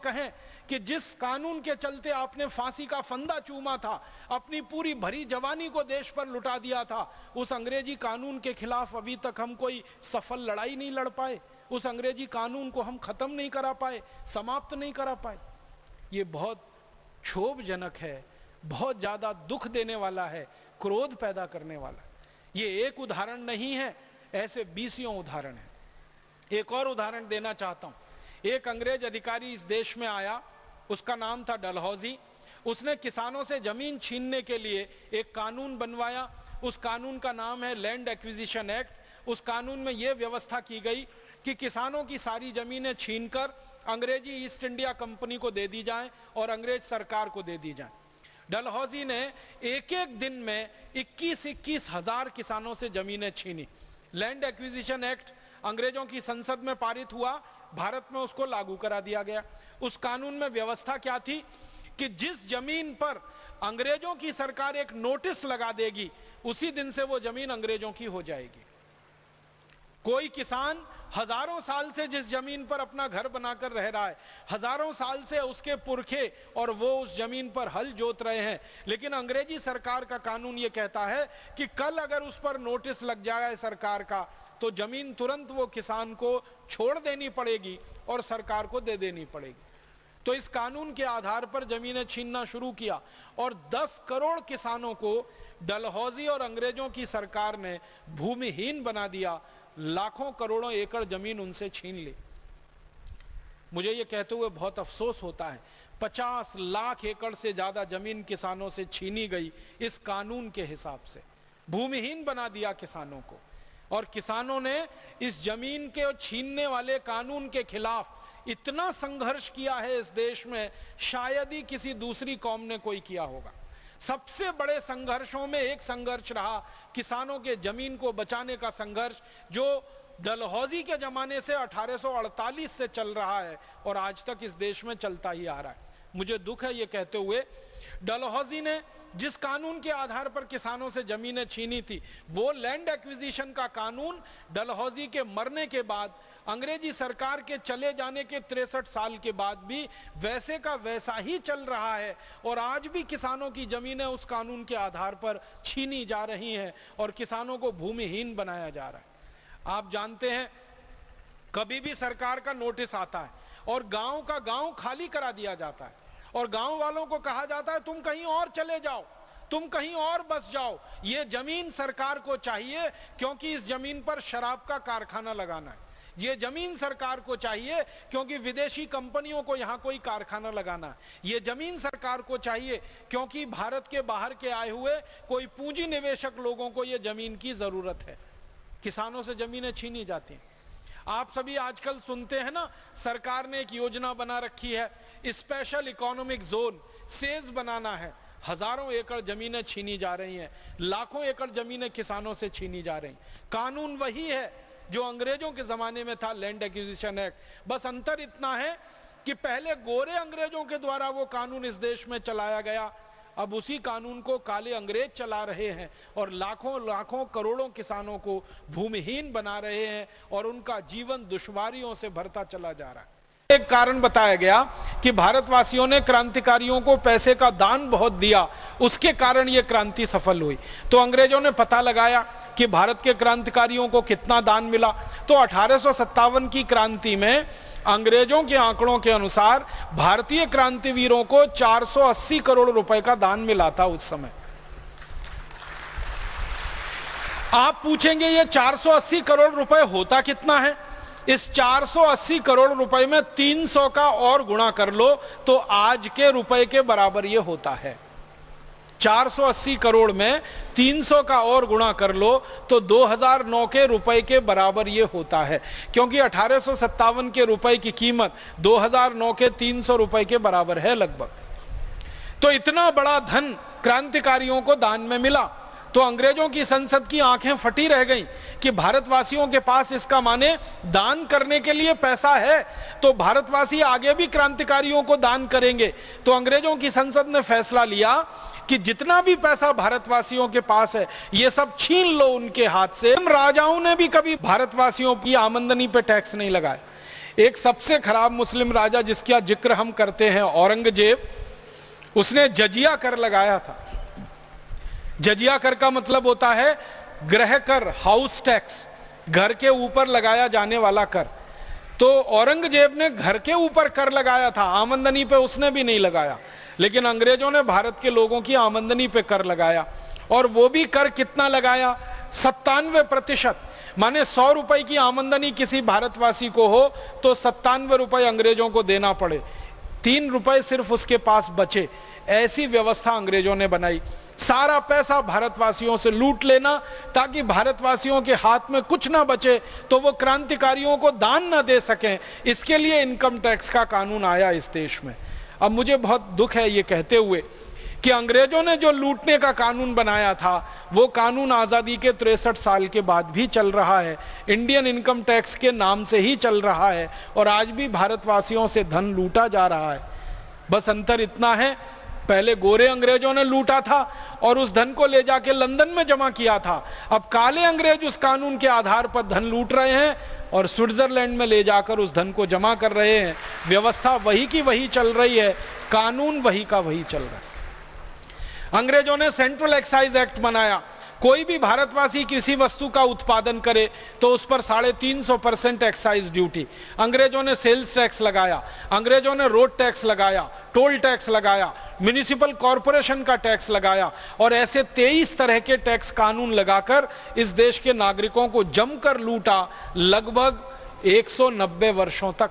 कहें कि जिस कानून के चलते आपने फांसी का फंदा चूमा था, अपनी पूरी भरी जवानी को देश पर लुटा दिया था, उस अंग्रेजी कानून के खिलाफ अभी तक हम कोई सफल लड़ाई नहीं लड़ पाए, उस अंग्रेजी कानून को हम खत्म नहीं करा पाए, समाप्त नहीं करा पाए। ये बहुत क्षोभजनक है, बहुत ज्यादा दुख देने वाला है, क्रोध पैदा करने वाला। ये एक उदाहरण नहीं है, ऐसे बीसियों उदाहरण है। एक और उदाहरण देना चाहता हूं। एक अंग्रेज अधिकारी इस देश में आया, उसका नाम था डलहौजी। उसने किसानों से जमीन छीनने के लिए एक कानून बनवाया। उस कानून का नाम है लैंड एक्विजिशन एक्ट। उस कानून में यह व्यवस्था की गई कि किसानों की सारी जमीनें छीनकर अंग्रेजी ईस्ट इंडिया कंपनी को दे दी जाएं और अंग्रेज सरकार को दे दी जाएं। डलहौजी ने एक एक दिन में 21-21 हजार किसानों से जमीनें छीनी। लैंड एक्विजिशन एक्ट अंग्रेजों की संसद में पारित हुआ, भारत में उसको लागू करा दिया गया। उस कानून में व्यवस्था क्या थी कि जिस जमीन पर अंग्रेजों की सरकार एक नोटिस लगा देगी, उसी दिन से वो जमीन अंग्रेजों की हो जाएगी। कोई किसान हजारों साल से जिस जमीन पर अपना घर बनाकर रह रहा है, हजारों साल से उसके पुरखे और वो उस जमीन पर हल जोत रहे हैं, लेकिन अंग्रेजी सरकार का कानून ये कहता है कि कल अगर उस पर नोटिस लग जाए सरकार का, तो जमीन तुरंत वो किसान को छोड़ देनी पड़ेगी और सरकार को दे देनी पड़ेगी। तो इस कानून के आधार पर जमीनें छीनना शुरू किया और 10 करोड़ किसानों को डलहौजी और अंग्रेजों की सरकार ने भूमिहीन बना दिया। लाखों करोड़ों एकड़ जमीन उनसे छीन ली। मुझे यह कहते हुए बहुत अफसोस होता है, 50 लाख एकड़ से ज्यादा जमीन किसानों से छीनी गई इस कानून के हिसाब से। भूमिहीन बना दिया किसानों को, और किसानों ने इस जमीन के छीनने वाले कानून के खिलाफ इतना संघर्ष किया है इस देश में, शायद ही किसी दूसरी कौम ने कोई किया होगा। सबसे बड़े संघर्षों में एक संघर्ष रहा किसानों के जमीन को बचाने का संघर्ष, जो डलहौजी के जमाने से 1848 से चल रहा है और आज तक इस देश में चलता ही आ रहा है। मुझे दुख है ये कहते हुए, डलहौजी ने जिस कानून के आधार पर किसानों से जमीनें छीनी थी, वो लैंड एक्विजिशन का कानून डलहौजी के मरने के बाद, अंग्रेजी सरकार के चले जाने के 63 साल के बाद भी वैसे का वैसा ही चल रहा है। और आज भी किसानों की जमीनें उस कानून के आधार पर छीनी जा रही हैं और किसानों को भूमिहीन बनाया जा रहा है। आप जानते हैं, कभी भी सरकार का नोटिस आता है और गांव का गांव खाली करा दिया जाता है और गांव वालों को कहा जाता है तुम कहीं और चले जाओ, तुम कहीं और बस जाओ, ये जमीन सरकार को चाहिए क्योंकि इस जमीन पर शराब का कारखाना लगाना है। ये जमीन सरकार को चाहिए क्योंकि विदेशी कंपनियों को यहां कोई कारखाना लगाना है। ये जमीन सरकार को चाहिए क्योंकि भारत के बाहर के आए हुए कोई पूंजी निवेशक लोगों को ये जमीन की जरूरत है। किसानों से जमीनें छीनी जाती हैं। आप सभी आजकल सुनते हैं ना, सरकार ने एक योजना बना रखी है, स्पेशल इकोनॉमिक जोन, सेज बनाना है। हजारों एकड़ जमीनें छीनी जा रही हैं, लाखों एकड़ जमीनें किसानों से छीनी जा रही हैं। कानून वही है जो अंग्रेजों के जमाने में था, लैंड एक्विजिशन एक्ट। बस अंतर इतना है कि पहले गोरे अंग्रेजों के द्वारा वो कानून इस देश में चलाया गया, अब उसी कानून को काले अंग्रेज चला रहे हैं और लाखों लाखों करोड़ों किसानों को भूमिहीन बना रहे हैं और उनका जीवन दुश्वारियों से भरता चला जा रहा है। एक कारण बताया गया कि भारतवासियों ने क्रांतिकारियों को पैसे का दान बहुत दिया, उसके कारण यह क्रांति सफल हुई। तो अंग्रेजों ने पता लगाया कि भारत के क्रांतिकारियों को कितना दान मिला। तो 1857 की क्रांति में अंग्रेजों के आंकड़ों के अनुसार भारतीय क्रांतिवीरों को 480 करोड़ रुपए का दान मिला था उस समय। आप पूछेंगे ये 480 करोड़ रुपए होता कितना है? इस 480 करोड़ रुपए में 300 का और गुणा कर लो तो आज के रुपए के बराबर ये होता है। 480 करोड़ में 300 का और गुणा कर लो तो 2009 के रुपए के बराबर ये होता है, क्योंकि 1857 के रुपए की कीमत 2009 के 300 रुपए के बराबर है लगभग। तो इतना बड़ा धन क्रांतिकारियों को दान में मिला। तो अंग्रेजों की संसद की आंखें फटी रह गईं कि भारतवासियों के पास इसका माने दान करने के लिए पैसा है, तो भारतवासी आगे भी क्रांतिकारियों को दान करेंगे। तो अंग्रेजों की संसद ने फैसला लिया कि जितना भी पैसा भारतवासियों के पास है ये सब छीन लो उनके हाथ से। राजाओं ने भी कभी भारतवासियों की आमदनी पे टैक्स नहीं लगाया। एक सबसे खराब मुस्लिम राजा जिसका जिक्र हम करते हैं औरंगजेब, उसने जजिया कर लगाया था। जजिया कर का मतलब होता है गृह कर, हाउस टैक्स, घर के ऊपर लगाया जाने वाला कर। तो औरंगजेब ने घर के ऊपर कर लगाया था, आमदनी पे उसने भी नहीं लगाया, लेकिन अंग्रेजों ने भारत के लोगों की आमदनी पे कर लगाया। और वो भी कर कितना लगाया? 97%। माने 100 रुपए की आमदनी किसी भारतवासी को हो तो 97 रुपए अंग्रेजों को देना पड़े, 3 रुपए सिर्फ उसके पास बचे। ऐसी व्यवस्था अंग्रेजों ने बनाई। सारा पैसा भारतवासियों से लूट लेना ताकि भारतवासियों के हाथ में कुछ ना बचे, तो वो क्रांतिकारियों को दान ना दे सकें। इसके लिए इनकम टैक्स का कानून आया इस देश में। अब मुझे बहुत दुख है ये कहते हुए कि अंग्रेजों ने जो लूटने का कानून बनाया था वो कानून आजादी के 63 साल के बाद भी चल रहा है, इंडियन इनकम टैक्स के नाम से ही चल रहा है, और आज भी भारतवासियों से धन लूटा जा रहा है। बस अंतर इतना है, पहले गोरे अंग्रेजों ने लूटा था और उस धन को ले जाके लंदन में जमा किया था। अब काले अंग्रेज उस कानून के आधार पर धन लूट रहे हैं और स्विट्जरलैंड में ले जाकर उस धन को जमा कर रहे हैं। व्यवस्था वही की वही चल रही है, कानून वही का वही चल रहा है। अंग्रेजों ने सेंट्रल एक्साइज एक्ट बनाया, कोई भी भारतवासी किसी वस्तु का उत्पादन करे तो उस पर 350% एक्साइज ड्यूटी। अंग्रेजों ने सेल्स टैक्स लगाया, अंग्रेजों ने रोड टैक्स लगाया, टोल टैक्स लगाया, म्युनिसिपल कॉरपोरेशन का टैक्स लगाया, और ऐसे 23 तरह के टैक्स कानून लगाकर इस देश के नागरिकों को जमकर लूटा लगभग 190 वर्षों तक।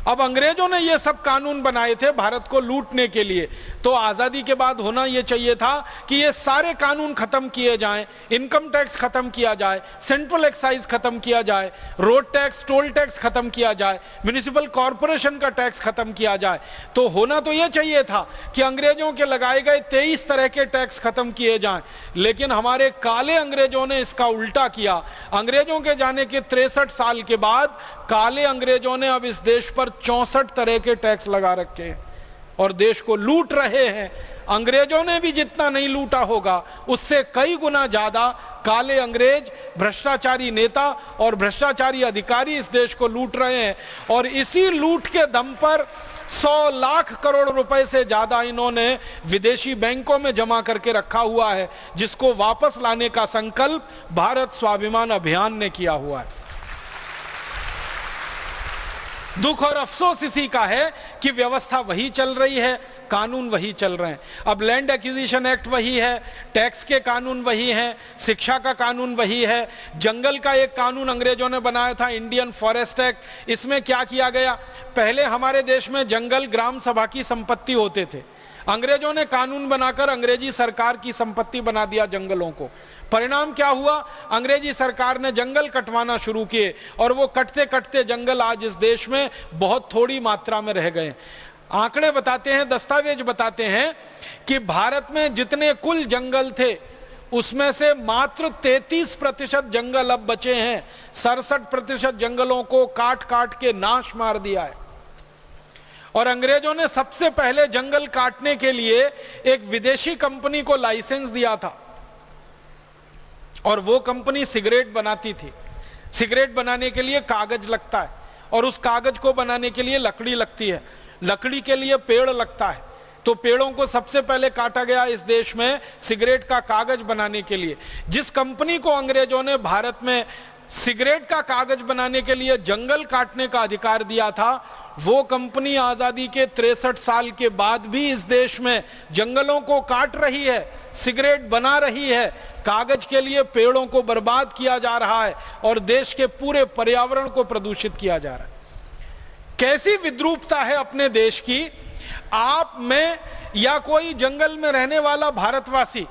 अब अंग्रेजों ने ये सब कानून बनाए थे भारत को लूटने के लिए, तो आजादी के बाद होना ये चाहिए था कि ये सारे कानून खत्म किए जाएं, इनकम टैक्स खत्म किया जाए, सेंट्रल एक्साइज खत्म किया जाए, रोड टैक्स, टोल टैक्स खत्म किया जाए, म्युनिसिपल कॉरपोरेशन का टैक्स खत्म किया जाए। तो होना तो ये चाहिए था कि अंग्रेजों के लगाए गए 23 तरह के टैक्स खत्म किए जाएं, लेकिन हमारे काले अंग्रेजों ने इसका उल्टा किया। अंग्रेजों के जाने के 63 साल के बाद काले अंग्रेजों ने अब इस देश पर 64 तरह के टैक्स लगा रखे हैं और देश को लूट रहे हैं। अंग्रेजों ने भी जितना नहीं लूटा होगा उससे कई गुना ज्यादा काले अंग्रेज, भ्रष्टाचारी नेता और भ्रष्टाचारी अधिकारी इस देश को लूट रहे हैं। और इसी लूट के दम पर 100 लाख करोड़ रुपए से ज्यादा इन्होंने विदेशी बैंकों में जमा करके रखा हुआ है, जिसको वापस लाने का संकल्प भारत स्वाभिमान अभियान ने किया हुआ है। दुख और अफसोस इसी का है कि व्यवस्था वही चल रही है, कानून वही चल रहे हैं। अब लैंड एक्विजिशन एक्ट वही है, टैक्स के कानून वही हैं, शिक्षा का कानून वही है, जंगल का एक कानून अंग्रेजों ने बनाया था, इंडियन फॉरेस्ट एक्ट। इसमें क्या किया गया, पहले हमारे देश में जंगल ग्राम सभा की संपत्ति होते थे, अंग्रेजों ने कानून बनाकर अंग्रेजी सरकार की संपत्ति बना दिया जंगलों को। परिणाम क्या हुआ, अंग्रेजी सरकार ने जंगल कटवाना शुरू किए और वो कटते कटते जंगल आज इस देश में बहुत थोड़ी मात्रा में रह गए। आंकड़े बताते हैं, दस्तावेज बताते हैं कि भारत में जितने कुल जंगल थे उसमें से मात्र 33% जंगल अब बचे हैं। 67% जंगलों को काट काट के नाश मार दिया है। और अंग्रेजों ने सबसे पहले जंगल काटने के लिए एक विदेशी कंपनी को लाइसेंस दिया था और वो कंपनी सिगरेट बनाती थी। सिगरेट बनाने के लिए कागज लगता है और उस कागज को बनाने के लिए लकड़ी लगती है, लकड़ी के लिए पेड़ लगता है। तो पेड़ों को सबसे पहले काटा गया इस देश में सिगरेट का कागज बनाने के लिए। जिस कंपनी को अंग्रेजों ने भारत में सिगरेट का कागज बनाने के लिए जंगल काटने का अधिकार दिया था, वो कंपनी आजादी के 63 साल के बाद भी इस देश में जंगलों को काट रही है, सिगरेट बना रही है, कागज के लिए पेड़ों को बर्बाद किया जा रहा है और देश के पूरे पर्यावरण को प्रदूषित किया जा रहा है। कैसी विद्रूपता है अपने देश की। आप में या कोई जंगल में रहने वाला भारतवासी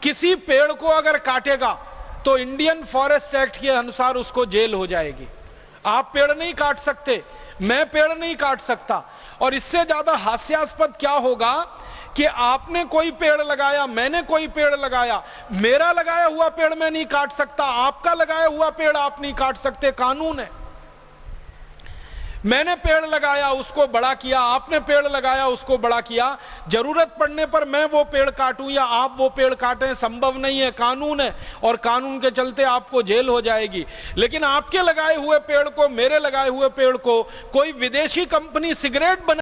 किसी पेड़ को अगर काटेगा तो इंडियन फॉरेस्ट एक्ट के अनुसार उसको जेल हो जाएगी। आप पेड़ नहीं काट सकते, मैं पेड़ नहीं काट सकता। और इससे ज्यादा हास्यास्पद क्या होगा कि आपने कोई पेड़ लगाया, मैंने कोई पेड़ लगाया, मेरा लगाया हुआ पेड़ मैं नहीं काट सकता, आपका लगाया हुआ पेड़ आप नहीं काट सकते, कानून है। मैंने पेड़ लगाया उसको बड़ा किया, आपने पेड़ लगाया उसको बड़ा किया, जरूरत पड़ने पर मैं वो पेड़ काटूं या आप वो पेड़ काटें संभव नहीं है, कानून है और कानून के चलते आपको जेल हो जाएगी। लेकिन आपके लगाए हुए पेड़ को, मेरे लगाए हुए पेड़ को कोई विदेशी कंपनी सिगरेट बना